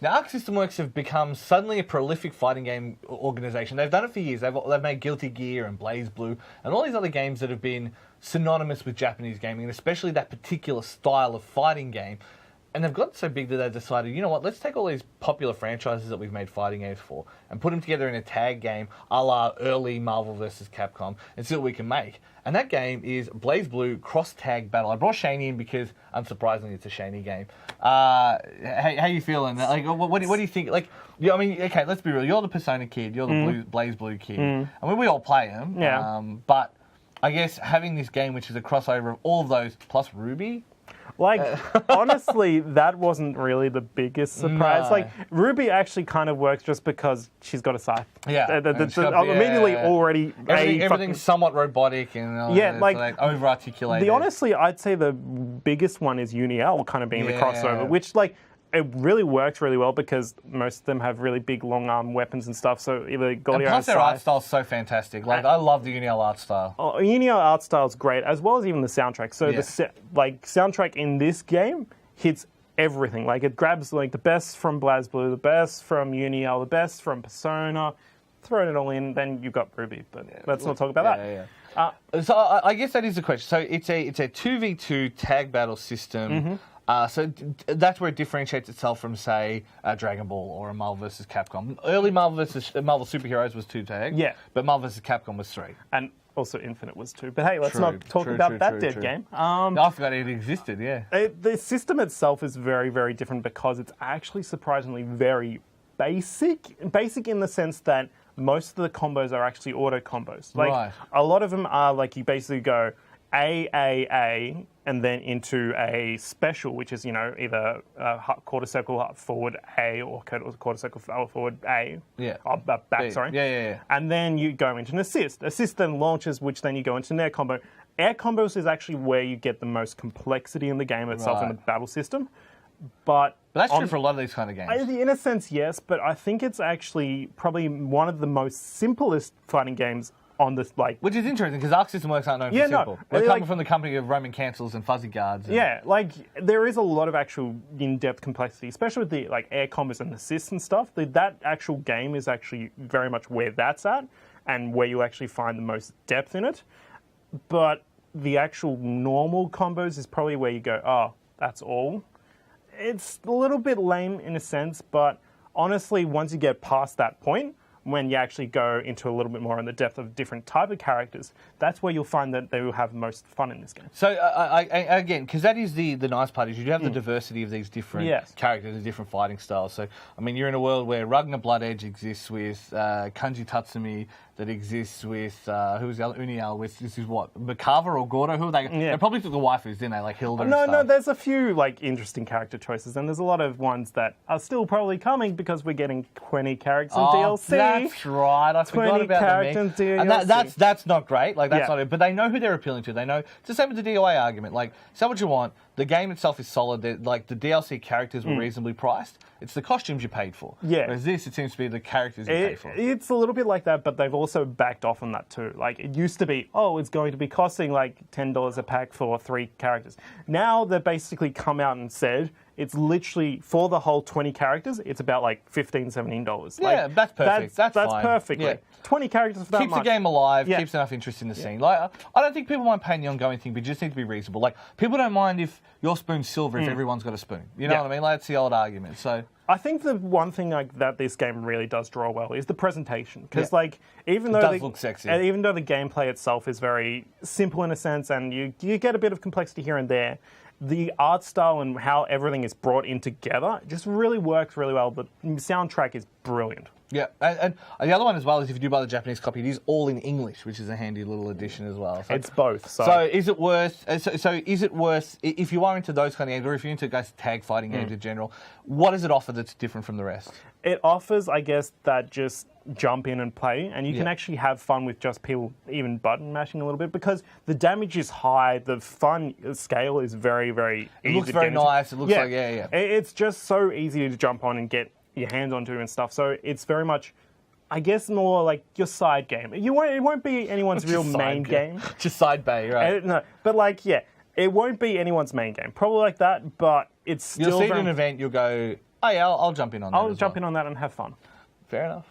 Now, Arc System Works have become suddenly a prolific fighting game organisation. They've done it for years. They've made Guilty Gear and BlazBlue and all these other games that have been synonymous with Japanese gaming, and especially that particular style of fighting game. And they've gotten so big that they've decided, you know what, let's take all these popular franchises that we've made fighting games for and put them together in a tag game a la early Marvel vs. Capcom and see what we can make. And that game is BlazBlue Cross Tag Battle. I brought Shaney in because, unsurprisingly, it's a Shaney game. How you feeling? Like, what do you think? Like, I mean, okay, let's be real. You're the Persona kid. You're the BlazBlue kid. I mean, we all play them. Yeah. But I guess having this game, which is a crossover of all of those, plus Ruby... Like, honestly, that wasn't really the biggest surprise. No. Like, Ruby actually kind of works just because she's got a scythe. Yeah. I'm immediately already... Everything's somewhat robotic and like over-articulated. Honestly, I'd say the biggest one is Uniel kind of being the crossover, which, like, it really works really well because most of them have really big, long-arm weapons and stuff. So either Gaudio and plus, their art style's so fantastic. Like, I love the Uniel art style. Uniel art style is great, as well as even the soundtrack. So the soundtrack in this game hits everything. Like, it grabs like the best from BlazBlue, the best from Uniel, the best from Persona. Throw it all in, then you've got Ruby. But let's not talk about that. So I guess that is the question. So it's a 2v2 tag battle system. So that's where it differentiates itself from, say, Dragon Ball or a Marvel vs. Capcom. Early Marvel Superheroes was 2 tag, but Marvel vs. Capcom was 3. And also Infinite was 2. But hey, let's not talk about that dead game. I forgot it existed, the system itself is very, very different because it's actually surprisingly very basic. Basic in the sense that most of the combos are actually auto combos. Like, a lot of them are like you basically go A, and then into a special, which is, either quarter circle forward A or quarter circle forward A. Back, sorry. And then you go into an assist. Assist then launches, which then you go into an air combo. Air combos is actually where you get the most complexity in the game itself in the battle system. But that's true for a lot of these kind of games. In a sense, yes, but I think it's actually probably one of the most simplest fighting games on this, which is interesting because Arc System Works aren't known for simple. They're coming from the company of Roman cancels and fuzzy guards. There is a lot of actual in-depth complexity, especially with the air combos and assists and stuff. That actual game is actually very much where that's at and where you actually find the most depth in it. But the actual normal combos is probably where you go, oh, that's all. It's a little bit lame in a sense, but honestly, once you get past that point, when you actually go into a little bit more in the depth of different type of characters, that's where you'll find that they will have most fun in this game. So, again, because that is the nice part, is you do have the diversity of these different characters and different fighting styles. So, I mean, you're in a world where Ragnar Blood Edge exists with Kanji Tatsumi, that exists with, who's the other, Uniel, with, this is what, Makava or Gordo? Who are they? They probably took the waifus, didn't they? Like Hilda and stuff. No, there's a few, interesting character choices, and there's a lot of ones that are still probably coming because we're getting 20 characters in DLC. That's right. I forgot about them. And that's not great. That's not it. But they know who they're appealing to. They know. It's the same with the DOA argument. Say what you want. The game itself is solid. The DLC characters were reasonably priced. It's the costumes you paid for. Whereas this, it seems to be the characters you paid for. It's a little bit like that, but they've also backed off on that too. It used to be, it's going to be costing $10 a pack for 3 characters. Now they've basically come out and said it's literally, for the whole 20 characters, it's about $15, $17. That's perfect. That's fine. Perfectly. Yeah. 20 characters for that keeps much. the game alive, keeps enough interest in the scene. I don't think people mind paying the ongoing thing, but you just need to be reasonable. People don't mind if your spoon's silver if everyone's got a spoon. You know what I mean? That's the old argument. So I think the one thing that this game really does draw well is the presentation. Because even though it does look sexy, and even though the gameplay itself is very simple in a sense, and you get a bit of complexity here and there, the art style and how everything is brought in together just really works really well. The soundtrack is brilliant. Yeah, and the other one as well is if you do buy the Japanese copy, it is all in English, which is a handy little addition as well. So, it's both. So is it worth? So is it worth? If you are into those kind of games, or if you're into tag fighting games in general, what does it offer that's different from the rest? It offers, I guess, that just jump in and play, and you can actually have fun with just people even button mashing a little bit because the damage is high, the fun scale is very, very easy. It looks very nice. It looks like It's just so easy to jump on and get your hands onto and stuff. So it's very much, I guess, more like your side game. It won't be anyone's real main game. Just side bay, right? No, but it won't be anyone's main game. Probably like that, but it's still. You'll see it in an event. You'll go, Oh yeah, I'll jump in on that. I'll jump in on that and have fun. Fair enough.